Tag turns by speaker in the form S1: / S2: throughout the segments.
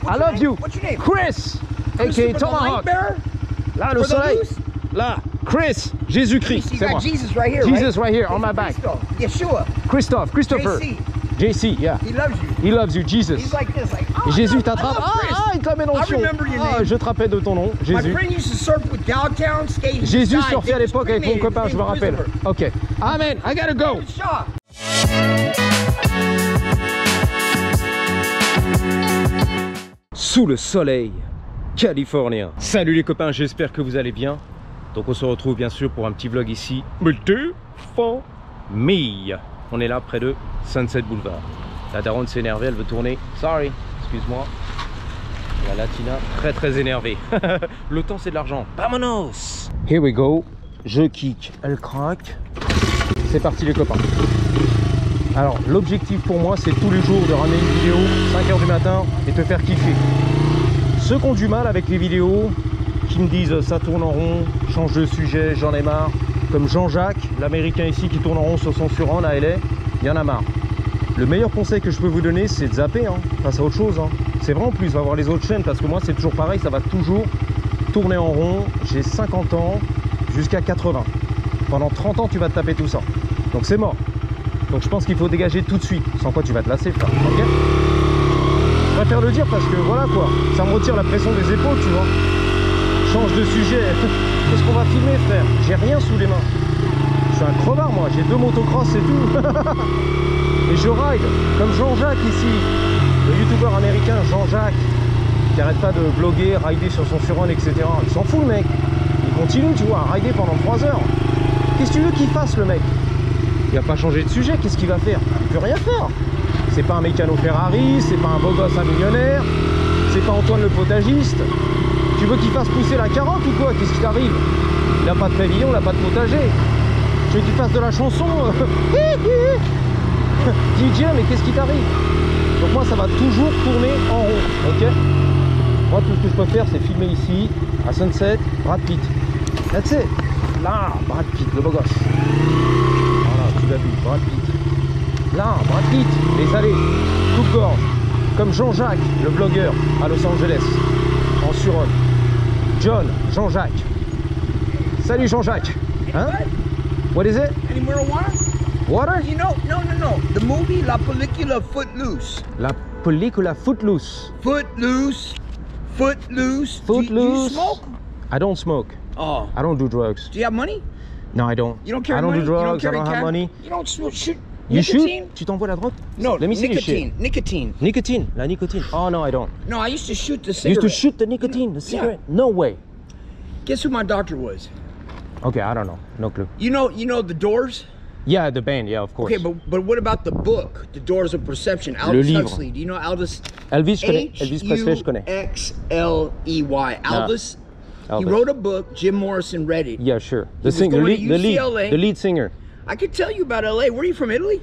S1: I love you.
S2: What's your name?
S1: Chris, aka Tomahawk. Là, le soleil. Là, Chris, Jésus-Christ, c'est moi.
S2: Jesus right here,
S1: Jesus right here on my back.
S2: Yeshua.
S1: Christopher. JC, yeah.
S2: He loves you.
S1: He loves you, Jesus.
S2: He's like this, like, oh,
S1: Et Jésus t'attrape. Il te la met dans le fion. Je te rappelle de ton nom, Jésus.
S2: My friend used to surf with Dogtown skating.
S1: Jésus surfait à l'époque avec mon copain, je me rappelle. Ok. Amen, I gotta go. Sous le soleil californien. Salut les copains, j'espère que vous allez bien. Donc on se retrouve bien sûr pour un petit vlog ici. Famille. On est là près de Sunset Boulevard. La daronne s'est énervée, elle veut tourner. Sorry, excuse-moi. La Latina très énervée. Le temps c'est de l'argent. Vamonos. Here we go. Je kick, elle craque. C'est parti les copains. Alors l'objectif pour moi c'est tous les jours de ramener une vidéo 5 h du matin et te faire kiffer. Ceux qui ont du mal avec les vidéos, qui me disent ça tourne en rond, change de sujet, j'en ai marre. Comme Jean-Jacques, l'américain ici qui tourne en rond sur son suran à LA, il y en a marre. Le meilleur conseil que je peux vous donner c'est de zapper, face à autre chose. C'est vrai en plus, va voir les autres chaînes parce que moi c'est toujours pareil, ça va toujours tourner en rond. J'ai 50 ans jusqu'à 80. Pendant 30 ans tu vas te taper tout ça. Donc c'est mort. Donc je pense qu'il faut dégager tout de suite, sans quoi tu vas te lasser frère, ok? Je préfère le dire parce que voilà quoi, ça me retire la pression des épaules tu vois. Change de sujet, qu'est-ce qu'on va filmer frère? J'ai rien sous les mains. Je suis un crevard moi, j'ai 2 motocross et tout. Et je ride, comme Jean-Jacques ici, le youtubeur américain Jean-Jacques, qui arrête pas de bloguer, rider sur son surrun, etc. Il s'en fout le mec, il continue tu vois, à rider pendant 3 heures. Qu'est-ce que tu veux qu'il fasse le mec? Il va pas changer de sujet, qu'est-ce qu'il va faire? Il peut rien faire. C'est pas un mécano Ferrari, c'est pas un beau gosse, un millionnaire, c'est pas Antoine le potagiste. Tu veux qu'il fasse pousser la 40 ou quoi? Qu'est-ce qui t'arrive? Il a pas de pavillon, il a pas de potager. Tu veux qu'il fasse de la chanson? DJ, mais qu'est-ce qui t'arrive? Donc moi ça va toujours tourner en rond, ok? Moi tout ce que je peux faire c'est filmer ici, à Sunset, Brad Pitt. That's it. Là, Brad Pitt, le beau gosse. Voilà, tu l'as vu, Brad Pitt. Là, Brad Pitt, les allées, coupe-gorge. Comme Jean-Jacques, le blogueur à Los Angeles, en surrun. John, Jean-Jacques. Salut Jean-Jacques. Hein? What is it?
S2: Any marijuana?
S1: Water?
S2: You know, no. The movie La Película Footloose.
S1: La película Footloose.
S2: Footloose.
S1: Footloose.
S2: Do you smoke?
S1: I don't smoke.
S2: Oh.
S1: I don't do drugs.
S2: Do you have money?
S1: No, I don't.
S2: You don't carry
S1: I don't
S2: money?
S1: do drugs.
S2: You don't carry
S1: I don't have money.
S2: You don't shoot.
S1: You
S2: nicotine?
S1: shoot? Tu t'envoies la drogue?
S2: No,
S1: Let me see your
S2: nicotine.
S1: shit.
S2: Nicotine.
S1: Nicotine. La nicotine. Oh no, I don't.
S2: No, I used to shoot the
S1: You
S2: cigarette.
S1: used to shoot the nicotine, the cigarette?
S2: Yeah.
S1: No way.
S2: Guess who my doctor was?
S1: Okay, I don't know. No clue.
S2: You know the Doors?
S1: Yeah, the band, yeah, of course.
S2: Okay, but what about the book, The Doors of Perception?
S1: Le
S2: Aldous
S1: livre.
S2: Huxley. Do you know Aldous?
S1: Elvis, je connais. Elvis Presley, je connais.
S2: Huxley. Aldous. He
S1: Elvis.
S2: wrote a book. Jim Morrison read it.
S1: Yeah, sure.
S2: He was going to UCLA.
S1: The lead singer.
S2: I could tell you about LA. Where are you from, Italy?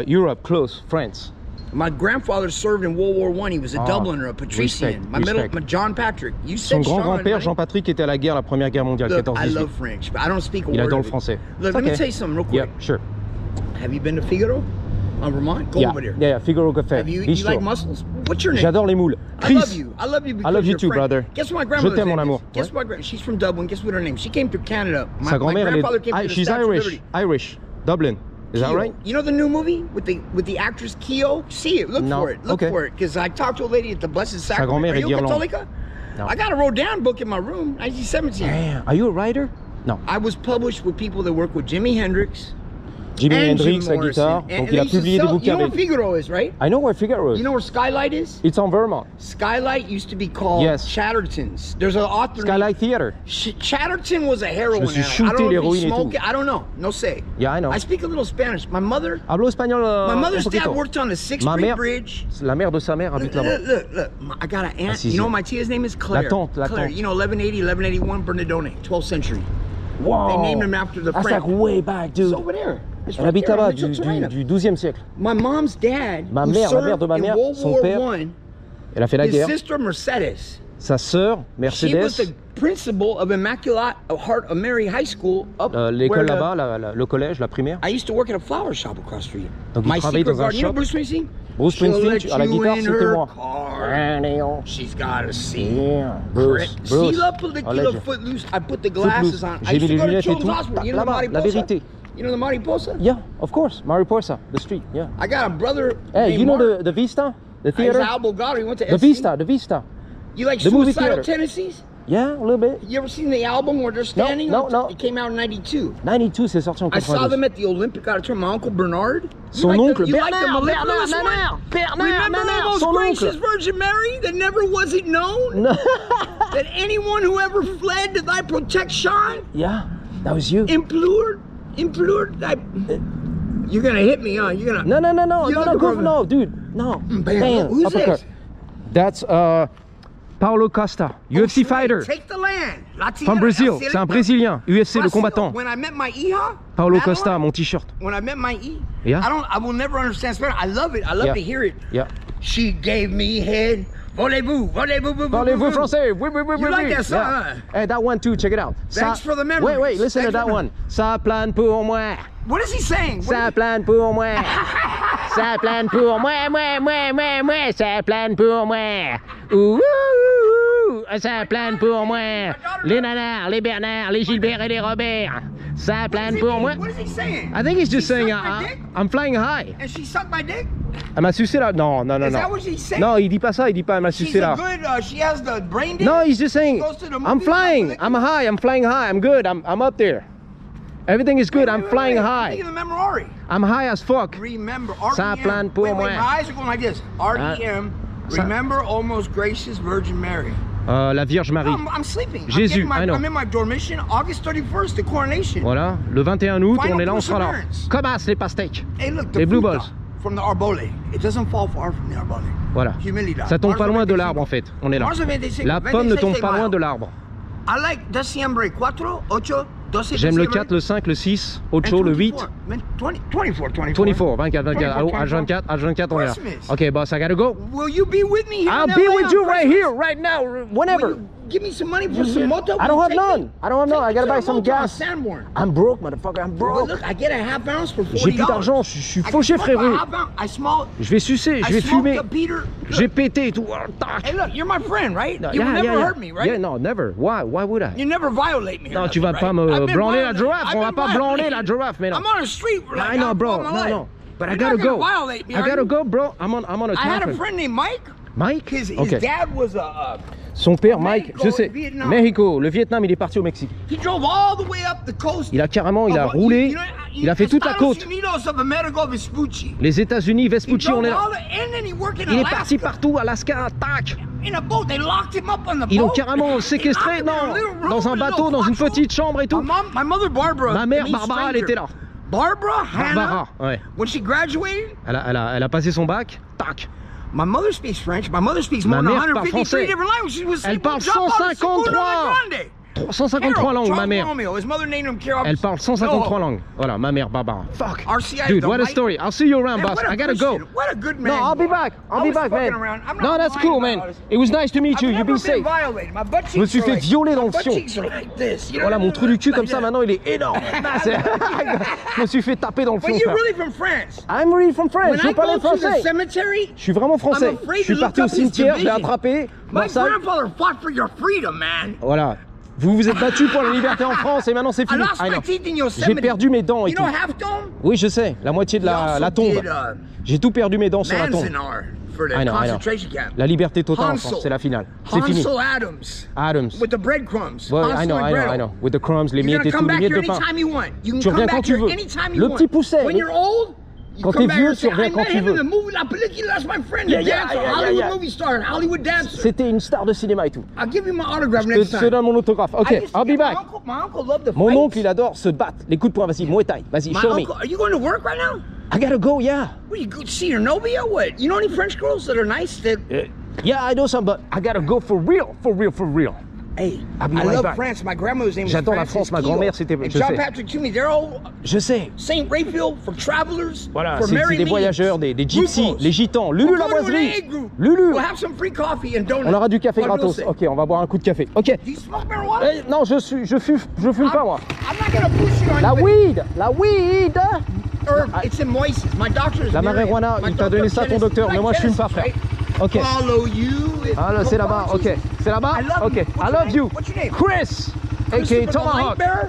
S1: Europe, close, France.
S2: My grandfather served in World War I. He was a Dubliner, a patrician.
S1: Respect.
S2: My John Patrick. You
S1: Son
S2: said Sean,
S1: grand-grand-père,
S2: right?
S1: Jean-Patrick, était à la guerre, la première guerre mondiale,
S2: Look, I
S1: 14-18.
S2: love French, but I don't speak a
S1: Il
S2: word
S1: adore
S2: of
S1: le
S2: it.
S1: français.
S2: Look, let me tell you something real quick.
S1: Yeah, sure.
S2: Have you been to Figaro? On Vermont? Go over there.
S1: Yeah, Figaro Café.
S2: Have you
S1: Bistro.
S2: like mussels? What's your name?
S1: J'adore les moules.
S2: I love
S1: Chris.
S2: you. I love you because
S1: I love you
S2: you're
S1: too,
S2: French.
S1: brother.
S2: Guess what my
S1: Je
S2: grandmother's
S1: t'aime,
S2: name
S1: mon
S2: is?
S1: amour.
S2: Guess what? She's from Dublin. Guess what her name? She came through Canada.
S1: Sa grand-mère, elle
S2: grandfather came to
S1: est...
S2: the
S1: She's
S2: Statue of
S1: Irish.
S2: Liberty.
S1: Irish. Dublin. Is that
S2: Keo.
S1: right?
S2: You know the new movie with the actress Keo? See it. Look
S1: No.
S2: for it. Look
S1: Okay.
S2: for it. Because I talked to a lady at the Blessed
S1: Sa
S2: Sacrament.
S1: grand-mère
S2: Are
S1: est
S2: you a
S1: d'Irlande.
S2: Catholica?
S1: No.
S2: I got a Rodin book in my room, 1917.
S1: Damn. Are you a writer? No.
S2: I was published with people that work with Jimi Hendrix.
S1: Jimi
S2: and
S1: Hendrix,
S2: Jim
S1: la guitare.
S2: Morrison.
S1: Donc il a publié des
S2: You
S1: bouquins
S2: know where
S1: avec...
S2: Figaro is, right?
S1: I know where Figaro is.
S2: You know where Skylight is?
S1: It's on Vermont.
S2: Skylight used to be called
S1: Yes.
S2: Chatterton's. There's an author.
S1: Skylight Theater.
S2: Chatterton was a heroin
S1: Je me suis
S2: addict. I
S1: shooté
S2: don't know if he
S1: l'héroïne et
S2: smoked
S1: tout.
S2: it. I don't know. No say.
S1: Yeah, I know.
S2: I speak a little Spanish. My mother,
S1: Hablo español.
S2: my mother's
S1: un
S2: dad
S1: poquito.
S2: worked on the Sixth
S1: Ma
S2: Street
S1: mère,
S2: Bridge.
S1: la mère de sa mère habite
S2: Look,
S1: là-bas.
S2: look. I got an aunt.
S1: si,
S2: You
S1: si.
S2: know what my tia's name is? Claire.
S1: La tante.
S2: Claire. You know, 1180, 1181 Bernardone, 12th century.
S1: Wow.
S2: They named him after the
S1: That's
S2: French.
S1: like way back, dude.
S2: It's over there. It's
S1: Elle
S2: right
S1: habite
S2: there on
S1: là-bas
S2: Mitchell Terrain.
S1: du 12e siècle.
S2: My mom's dad,
S1: Ma
S2: who
S1: mère, la
S2: served
S1: mère de ma
S2: in
S1: mère,
S2: World
S1: son
S2: War
S1: père,
S2: I,
S1: elle a fait la
S2: his
S1: guerre.
S2: sister Mercedes.
S1: Sa sœur,
S2: She was
S1: Mercedes,
S2: the principal of Immaculate Heart of Mary High School up
S1: l'école
S2: where
S1: là-bas, le collège, la primaire.
S2: I used to work at a flower shop across the street.
S1: Donc il
S2: My
S1: travaille
S2: secret
S1: dans un
S2: garden. You know
S1: shop.
S2: Bruce Springsteen?
S1: Bruce Springsteen, à la guitare, c'était moi.
S2: She's got a seat.
S1: Yeah, Bruce.
S2: Sheila put the kilo Footloose. I put the glasses on.
S1: J'ai mis les lunettes et tout.
S2: You know
S1: Là-bas, la vérité.
S2: You know the Mariposa?
S1: Yeah, of course. Mariposa, the street, yeah.
S2: I got a brother.
S1: Hey, you know the Vista? The theater?
S2: He's Al Bogart. He went to
S1: The Vista, the Vista.
S2: You like
S1: the movie
S2: Suicidal
S1: theater.
S2: Tendencies?
S1: Yeah, a little bit.
S2: You ever seen the album where they're standing?
S1: No.
S2: It came out in 92.
S1: 92, c'est sorti en
S2: I
S1: 92.
S2: saw them at the Olympic Auditorium. My uncle Bernard.
S1: Son oncle,
S2: Bernard,
S1: Bernard,
S2: Remember the most
S1: son
S2: gracious
S1: oncle.
S2: Virgin Mary that never was it known?
S1: No.
S2: That anyone who ever fled to thy protection
S1: Yeah, that was you.
S2: implored thy... You're gonna hit me, huh? You're gonna...
S1: No, dude, no.
S2: Bam. Who's
S1: uppercut.
S2: this?
S1: That's Paulo Costa, UFC fighter.
S2: Take the land.
S1: From Brazil, c'est un Brésilien, UFC, le combattant.
S2: When I met my Iha,
S1: Paulo Costa, mon t-shirt.
S2: when I met my
S1: Yeah.
S2: I will never understand Spanish. I love it. I love to hear it.
S1: Yeah.
S2: She gave me head. Voulez-vous,
S1: Parlez-vous français? Oui, oui, oui,
S2: You
S1: oui.
S2: like that song,
S1: Yeah.
S2: huh?
S1: Hey, that one too, check it out.
S2: Thanks for the memories.
S1: Wait, listen to
S2: Thanks
S1: that
S2: for
S1: one. Ça plane pour moi.
S2: What is he saying?
S1: Ça plane pour moi. Ça plane pour moi, moi. Ça plane pour moi. Ouh, ça plane pour moi. Les Nanars, les Bernard, les Gilbert et les Robert. Ça plane pour moi.
S2: What is he saying?
S1: I think he's just
S2: She
S1: saying,
S2: sucked my dick?
S1: I'm flying high.
S2: And she sucked my dick?
S1: Elle m'a sucé là. Non.
S2: Is that what he's saying?
S1: Non, il dit pas ça, il dit pas elle m'a
S2: She's
S1: sucé là.
S2: a good, she has the brain dick?
S1: No, he's just saying,
S2: Goes to the
S1: I'm
S2: movie,
S1: flying, I'm high, I'm flying high, I'm good, I'm up there. Everything is good, I'm flying
S2: I'm
S1: high.
S2: thinking of the Memorari.
S1: I'm high as fuck.
S2: Remember,
S1: Ça
S2: REM.
S1: plane pour
S2: Wait,
S1: moi.
S2: my eyes are going like this. REM,
S1: ça-
S2: remember almost gracious Virgin Mary.
S1: La Vierge Marie.
S2: I'm sleeping.
S1: Jésus, I know.
S2: I'm in my dormition, August 31st, the coronation.
S1: Voilà, le 21 août,
S2: Final
S1: on est là, on sera là.
S2: perseverance.
S1: Comme as les pastèques.
S2: Hey, look, the
S1: Les blue
S2: fruta
S1: balls.
S2: from the arbole. It doesn't fall far from the arbole.
S1: Voilà.
S2: Humilidad.
S1: Ça tombe pas
S2: Marzo
S1: loin de
S2: 25.
S1: l'arbre en fait. On est là.
S2: Marzo 25.
S1: La pomme ne tombe
S2: 26
S1: pas loin de
S2: mayo.
S1: l'arbre.
S2: I like Diciembre 4, 8, 12
S1: J'aime le
S2: diciembre,
S1: 4, le 5, le 6,
S2: and
S1: 8, le 8.
S2: 24.
S1: 24, 24. H24, on est là.
S2: Christmas.
S1: Ok, boss, I gotta go.
S2: Will you be with me here
S1: I'll
S2: in
S1: be
S2: LA
S1: with
S2: on
S1: you right
S2: Christmas?
S1: here, right now, whenever.
S2: Will you give me some money for some moto?
S1: I don't have none. I gotta buy some gas.
S2: Sanborn.
S1: I'm broke, motherfucker, I'm
S2: Bro,
S1: broke.
S2: look, I get a half ounce for $40.
S1: J'ai plus d'argent, je suis fauché, frérot. Je vais sucer, je vais fumer. J'ai pété et tout. Oh, tac.
S2: Hey, look, you're my friend, right?
S1: No,
S2: You would never hurt me, right?
S1: Yeah, no, never. Why would I?
S2: You never violate me.
S1: Non, tu vas pas me branler la girafe. On va pas branler la girafe, mais non.
S2: I'm on the street. Like,
S1: I know,
S2: I'm
S1: bro.
S2: all my life.
S1: No. But I
S2: You're
S1: gotta
S2: not gonna
S1: go.
S2: violate me,
S1: I
S2: are
S1: gotta
S2: you?
S1: go, bro. I'm on a
S2: I had a
S1: time.
S2: friend named Mike.
S1: Mike?
S2: His
S1: Okay.
S2: dad was a.
S1: Son père, Mike,
S2: Mexico,
S1: je sais.
S2: Vietnam.
S1: Mexico, le Vietnam, il est parti au Mexique.
S2: He drove all the way up the coast.
S1: Il a carrément, il a
S2: of-
S1: roulé,
S2: you know,
S1: il a fait toute la côte.
S2: Estados Unidos of America, Vespucci.
S1: Les États-Unis,
S2: He
S1: Vespucci,
S2: drove
S1: on est là.
S2: all the- and then he worked in
S1: Il est
S2: Alaska.
S1: parti partout, Alaska, tac.
S2: In a boat, they locked him up on the
S1: Ils l'ont
S2: boat.
S1: carrément séquestré,
S2: They locked him in a
S1: non,
S2: little room,
S1: dans un
S2: a
S1: bateau,
S2: little
S1: dans une
S2: foxhole.
S1: petite chambre et tout.
S2: My mother Barbara.
S1: Ma mère,
S2: meet
S1: Barbara, elle
S2: stranger.
S1: était là.
S2: Barbara,
S1: Barbara,
S2: Hannah,
S1: ouais.
S2: when she graduated,
S1: Elle a passé son bac, tac.
S2: my mother speaks French. My mother speaks
S1: Ma
S2: more than
S1: mère parle
S2: 153
S1: français.
S2: different languages. She was
S1: Elle
S2: sleeping
S1: parle
S2: with John Paul II,
S1: 153.
S2: Grande.
S1: 353 langues, ma
S2: Charles
S1: mère.
S2: Romeo. His mother named him Carol.
S1: Elle parle 153
S2: No.
S1: langues. Voilà, ma mère, Barbara. Fuck.
S2: RCI,
S1: Dude,
S2: the
S1: what a
S2: white-
S1: story. I'll see you around,
S2: Man,
S1: boss.
S2: what a
S1: I gotta go.
S2: Christian. What a good man.
S1: No, I'll be
S2: you are.
S1: back. I'll
S2: I
S1: be
S2: was
S1: back,
S2: fucking
S1: man.
S2: around. I'm not
S1: No, that's
S2: lying
S1: cool,
S2: about
S1: man.
S2: all this.
S1: It was nice to meet you.
S2: I've
S1: You
S2: never
S1: be
S2: been
S1: safe.
S2: violated. My butt
S1: Je me
S2: cheeks
S1: suis
S2: are
S1: fait
S2: like-
S1: violer dans
S2: my
S1: le
S2: butt
S1: fion.
S2: cheeks are like this, you know?
S1: Voilà, mon trou du cul comme ça,
S2: Like that.
S1: maintenant, il est énorme. Je me suis fait taper dans le
S2: But
S1: fion,
S2: you're
S1: frère.
S2: really from France.
S1: I'm really from France.
S2: When
S1: Je
S2: I
S1: parle
S2: go to the
S1: français.
S2: cemetery,
S1: Je suis vraiment français.
S2: I'm afraid
S1: Je suis
S2: to
S1: parti au
S2: look up his
S1: cimetière, je l'ai
S2: division.
S1: attrapé.
S2: my
S1: Marseille.
S2: grandfather fought for your freedom, man.
S1: Voilà. Vous vous êtes battu pour la liberté en France et maintenant c'est
S2: I
S1: fini.
S2: lost
S1: I
S2: my
S1: know.
S2: teeth in
S1: J'ai
S2: Yosemite.
S1: perdu mes dents et
S2: You
S1: tout.
S2: know Half Dome?
S1: Oui, je sais. La moitié de
S2: He
S1: la
S2: also
S1: tombe.
S2: did,
S1: J'ai tout perdu mes dents sur la tombe.
S2: Manzanar for the
S1: I know.
S2: concentration camp.
S1: La liberté totale en
S2: Hansel.
S1: France, c'est la finale. C'est fini.
S2: Hansel Adams.
S1: Adams.
S2: With the breadcrumbs.
S1: Ouais,
S2: Hansel
S1: I know,
S2: and
S1: I know,
S2: Gretel.
S1: I know. With the crumbs, les
S2: You're
S1: miettes
S2: gonna
S1: et tout,
S2: come
S1: les
S2: back
S1: miettes
S2: here
S1: de pain.
S2: anytime you want. You can
S1: Tu
S2: come
S1: reviens
S2: back
S1: quand tu
S2: here
S1: veux.
S2: anytime you
S1: Le
S2: want.
S1: petit pousset.
S2: When you're old, you
S1: Quand
S2: come
S1: t'es
S2: back
S1: vieux,
S2: and say,
S1: tu reviens
S2: I
S1: quand
S2: met
S1: tu
S2: him
S1: veux.
S2: in the movie La Película, that's my friend,
S1: Yeah,
S2: the
S1: yeah,
S2: dancer,
S1: yeah,
S2: Hollywood
S1: yeah.
S2: movie star, Hollywood dancer.
S1: C'était une star de cinéma et tout.
S2: I'll give you my autograph
S1: Je
S2: next
S1: te
S2: time.
S1: donne mon autographe.
S2: I
S1: Ok,
S2: used to
S1: I'll be
S2: get-
S1: back.
S2: My uncle loved to
S1: Mon
S2: fight.
S1: oncle, il adore se battre. Les coups de poing, vas-y, Muay Thai. Vas-y,
S2: My
S1: show me.
S2: uncle, are you going to work right now?
S1: I gotta go, yeah.
S2: What, you go see your Novia? What? You know any French girls that are nice? That
S1: Yeah, I know some, but I gotta go for real, for real, for real.
S2: hey,
S1: I'll be
S2: I
S1: right
S2: love
S1: back.
S2: France. My grandmother's name was
S1: J'adore la
S2: Frances
S1: France, ma
S2: Keogh.
S1: grand-mère, c'était-
S2: And
S1: je
S2: John
S1: sais.
S2: Patrick Toomey. They're all
S1: Je sais.
S2: Saint Raphael for travelers.
S1: Voilà,
S2: for
S1: c'est
S2: Mary
S1: des
S2: Leeds,
S1: voyageurs, des gypsies,
S2: Grupos.
S1: les gitans. Lulu
S2: We'll
S1: la
S2: go to an
S1: boiserie.
S2: egg group.
S1: Lulu.
S2: We'll have some free coffee and donuts.
S1: On aura du café
S2: What will
S1: gratos.
S2: say?
S1: Ok, on va boire un coup de café. Ok.
S2: Do you smoke marijuana?
S1: Non, je fume pas moi.
S2: I'm not gonna push you on
S1: La
S2: you, but
S1: weed, la weed.
S2: herb. It's in moises. My doctor is
S1: La marijuana,
S2: My
S1: il t'a
S2: doctor
S1: donné ça ton
S2: Genesis.
S1: docteur, mais moi je fume pas, frère.
S2: Right?
S1: Ok.
S2: Follow you.
S1: Ah là, c'est là-bas, ok. C'est là-bas?
S2: I love
S1: Ok.
S2: you.
S1: I
S2: What's your
S1: love
S2: name?
S1: you.
S2: What's your name?
S1: Chris, aka
S2: Christopher the
S1: Tomahawk.
S2: light bearer?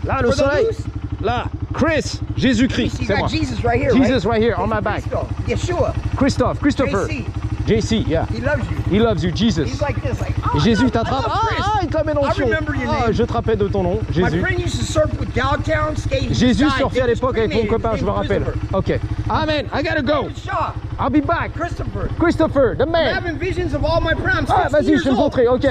S1: Là, le
S2: For the
S1: soleil.
S2: loose?
S1: Là, Chris, Jésus-Christ,
S2: You
S1: c'est
S2: got
S1: moi.
S2: Jesus right here,
S1: Jesus
S2: right?
S1: right here on my back.
S2: Yeshua.
S1: Christopher.
S2: JC.
S1: JC, yeah.
S2: He loves you.
S1: He loves you, Jesus.
S2: He's like this, like, oh,
S1: Et Jésus
S2: I
S1: t'attrape.
S2: love Chris.
S1: Il te la met dans le
S2: I
S1: fion.
S2: remember your name.
S1: Je te rappelle de ton nom,
S2: My
S1: Jésus.
S2: friend used to surf with Dogtown skating.
S1: Jésus surfait à l'époque avec mon copain, je me rappelle. Ok. Amen, I gotta go.
S2: Shaw,
S1: I'll be back. Christopher, the
S2: I'm
S1: man.
S2: having visions of all my friends.
S1: Ah, vas-y, je vais te montrer, ok.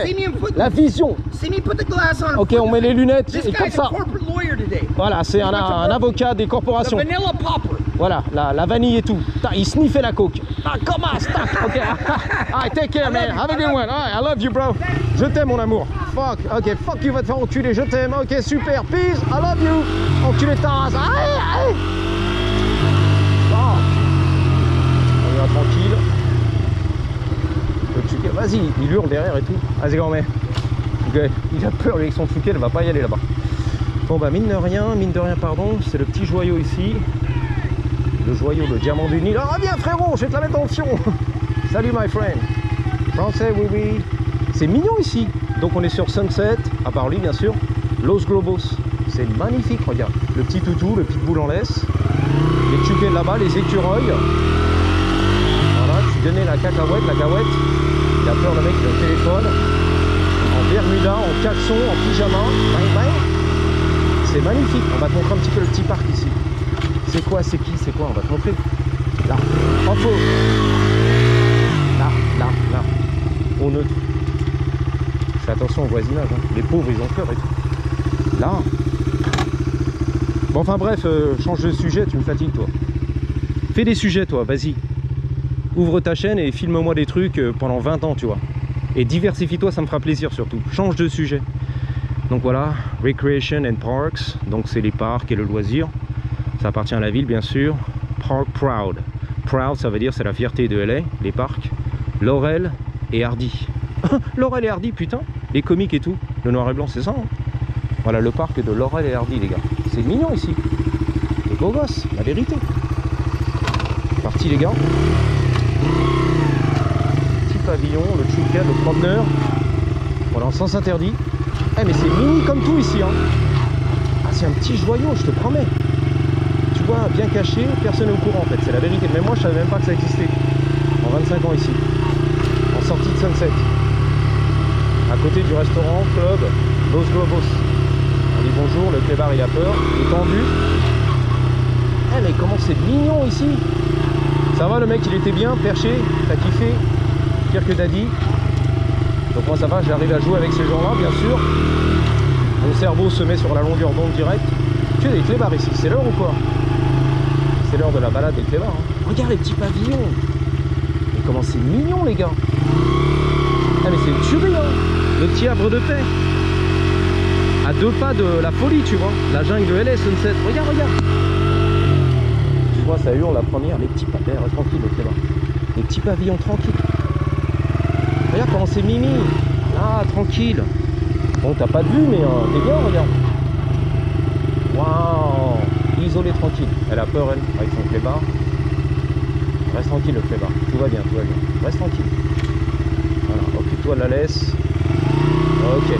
S1: La vision.
S2: See me put the glass on.
S1: Ok, on met les lunettes
S2: This
S1: et comme
S2: guy's a
S1: ça.
S2: corporate lawyer today.
S1: Voilà, c'est un avocat des
S2: The
S1: corporations.
S2: vanilla popper.
S1: Voilà, la vanille et tout. Il sniffait la coke. Commence, ok. Alright, take care, man. Have a good one. Alright, I love you, bro. Je t'aime, mon amour. Fuck, ok, fuck you, va te faire enculer. Je t'aime, ok, super. Peace, I love you. Enculé de ta race. Aïe. Fuck. On y va tranquille. Le Tchukel, vas-y, il hurle derrière et tout. Vas-y, grand-mère. Ok, il a peur, lui, avec son Tchukel, il va pas y aller là-bas. Bon, bah, mine de rien, pardon, c'est le petit joyau ici. Le joyau, le diamant du Nil. Ah, viens, frérot, je vais te la mettre dans le fion. Salut, my friend. Français, oui, oui. C'est mignon ici. Donc, on est sur Sunset, à part lui, bien sûr. Los Globos. C'est magnifique, regarde. Le petit toutou, le pitbull en laisse. Les tchuquets là-bas, les écureuils. Voilà, tu donnais la cacahuète. Il a peur, le mec, il a le téléphone. En bermuda, en caleçon, en pyjama. Bang, bang. C'est magnifique. On va te montrer un petit peu le petit parc ici. C'est quoi, c'est qui, c'est quoi? On va te montrer. Là, en faux. Là. Au neutre. Fais attention au voisinage. Hein. Les pauvres, ils ont peur et tout. Là. Bon, enfin bref, change de sujet, tu me fatigues, toi. Fais des sujets, toi, vas-y. Ouvre ta chaîne et filme-moi des trucs pendant 20 ans, tu vois. Et diversifie-toi, ça me fera plaisir surtout. Change de sujet. Donc voilà, Recreation and Parks. Donc c'est les parcs et le loisir. Ça appartient à la ville, bien sûr. Park Proud. Proud, ça veut dire c'est la fierté de LA, les parcs. Laurel et Hardy. Laurel et Hardy, putain. Les comiques et tout. Le noir et blanc, c'est ça. Hein, voilà le parc de Laurel et Hardy, les gars. C'est mignon ici. Les beaux gosses, la vérité. Parti, les gars. Petit pavillon, le Tchukel, le promeneur. Voilà, en sens interdit. Eh, mais c'est mini comme tout ici. Hein. Ah, c'est un petit joyau, je te promets. Tu vois, bien caché, personne n'est au courant en fait, c'est la vérité. Mais moi, je savais même pas que ça existait. En 25 ans ici. En sortie de Sunset. À côté du restaurant, club, Los Globos. On dit bonjour, le clébard il a peur, il est tendu. Eh, mais comment c'est mignon ici. Ça va, le mec, il était bien, perché, t'as kiffé. Pire que Daddy. Donc moi ça va, j'arrive à jouer avec ces gens-là, bien sûr. Mon cerveau se met sur la longueur d'onde directe. Tu as des clébards ici, c'est l'heure ou quoi? C'est l'heure de la balade des clébards. Hein. Regarde les petits pavillons. Mais comment c'est mignon, les gars. Ah mais c'est une tuerie, hein. Le petit Havre de paix. À 2 pas de la folie, tu vois. La jungle de LA, Sunset. Regarde. Tu vois, ça hurle la première. Les petits pavillons, tranquille, les clébards. Les petits pavillons tranquilles. Regarde comment c'est mimi. Ah, tranquille. Bon, t'as pas de vue, mais t'es bien, regarde. Waouh. Isolé, tranquille. Elle a peur, elle, avec son clébard. Reste tranquille, le clébard. Tout va bien. Reste tranquille. Voilà, occupe-toi de la laisse. Ok.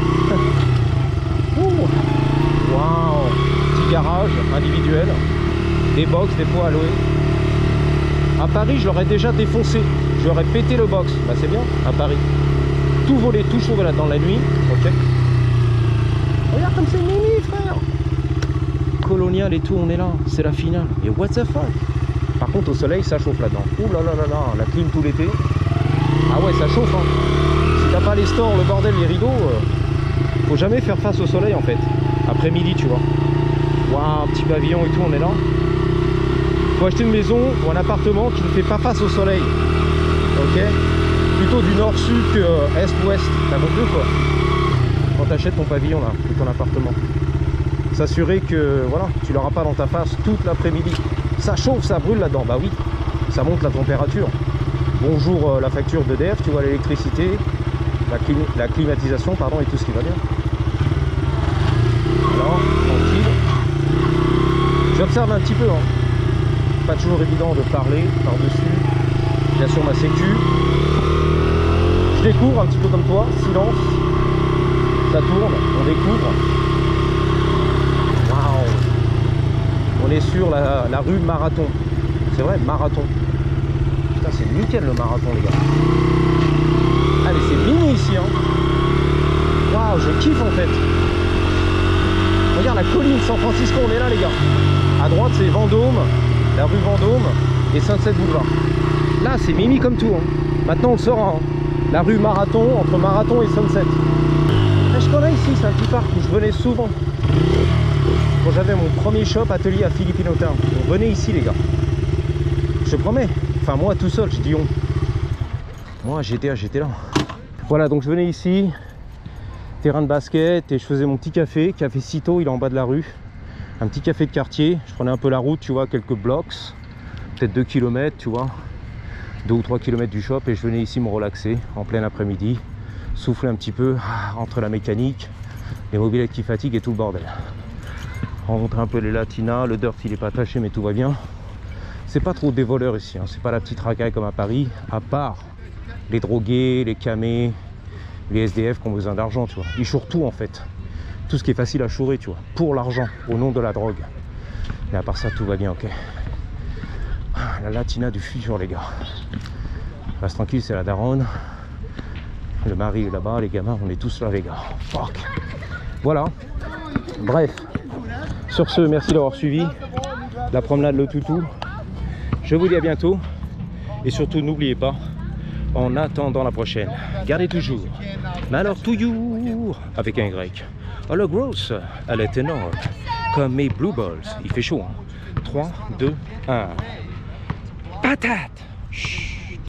S1: Waouh. Petit garage individuel. Des box, des pots à louer. À Paris, je l'aurais déjà défoncé. Je leur ai pété le box. Bah c'est bien, à Paris. Tout volé, tout chauvé là dans la nuit. Ok. Regarde comme c'est mimi, frère. Colonial et tout, on est là. C'est la finale. Et what the fuck. Par contre, au soleil, ça chauffe là-dedans. Ouh là là là là. La clim tout l'été. Ah ouais, ça chauffe. Hein. Si t'as pas les stores, le bordel, les rideaux, faut jamais faire face au soleil en fait. Après midi, tu vois. Waouh, petit pavillon et tout, on est là. Faut acheter une maison ou un appartement qui ne fait pas face au soleil. Ok. Plutôt du nord-sud que est-ouest. T'as compris quoi? Quand t'achètes ton pavillon là, ou ton appartement. S'assurer que voilà, tu l'auras pas dans ta face toute l'après-midi. Ça chauffe, ça brûle là-dedans. Bah oui, ça monte la température. Bonjour la facture d'EDF, tu vois l'électricité, la climatisation, pardon, et tout ce qui va bien. Alors, tranquille. J'observe un petit peu, hein. pas toujours évident de parler par-dessus. Bien sûr ma sécu. Je découvre un petit peu comme toi, silence. Ça tourne, on découvre. Waouh! On est sur la rue Marathon. C'est vrai, Marathon. Putain, c'est nickel le Marathon, les gars. Ah, mais c'est mini ici, hein. Waouh, je kiffe en fait. Regarde la colline San Francisco, on est là, les gars. À droite, c'est Vendôme, la rue Vendôme et Sunset Boulevard. Là, c'est mimi comme tout, hein. Maintenant, on le saura, hein. La rue Marathon, entre Marathon et Sunset. Et je connais ici, c'est un petit parc où je venais souvent. Quand j'avais mon premier shop atelier à Filipino Town. On venait ici, les gars. Je te promets. Enfin, moi, tout seul, je dis on. Moi, j'étais là. Voilà, donc je venais ici. Terrain de basket et je faisais mon petit café. Café Cito, il est en bas de la rue. Un petit café de quartier. Je prenais un peu la route, tu vois, quelques blocs. Peut-être 2 km, tu vois. 2 ou 3 km du shop et je venais ici me relaxer en plein après-midi. Souffler un petit peu entre la mécanique, les mobylettes qui fatiguent et tout le bordel. Rencontrer un peu les latinas. Le dirt, il est pas attaché mais tout va bien. C'est pas trop des voleurs ici, hein. C'est pas la petite racaille comme à Paris. À part les drogués, les camés, les SDF qui ont besoin d'argent, tu vois. Ils chourent tout en fait. Tout ce qui est facile à chourer, tu vois. Pour l'argent, au nom de la drogue. Mais à part ça, tout va bien, ok. La latina du futur, les gars. Reste tranquille, c'est la daronne. Le mari est là-bas, les gamins, on est tous là, les gars. Fuck. Voilà. Bref. Sur ce, merci d'avoir suivi la promenade Le Toutou. Je vous dis à bientôt. Et surtout, n'oubliez pas, en attendant la prochaine, gardez toujours malheur toujours avec un Y. À la grosse, elle est énorme. Comme mes Blue Balls. Il fait chaud, hein. 3, 2, 1. Patate! Chut.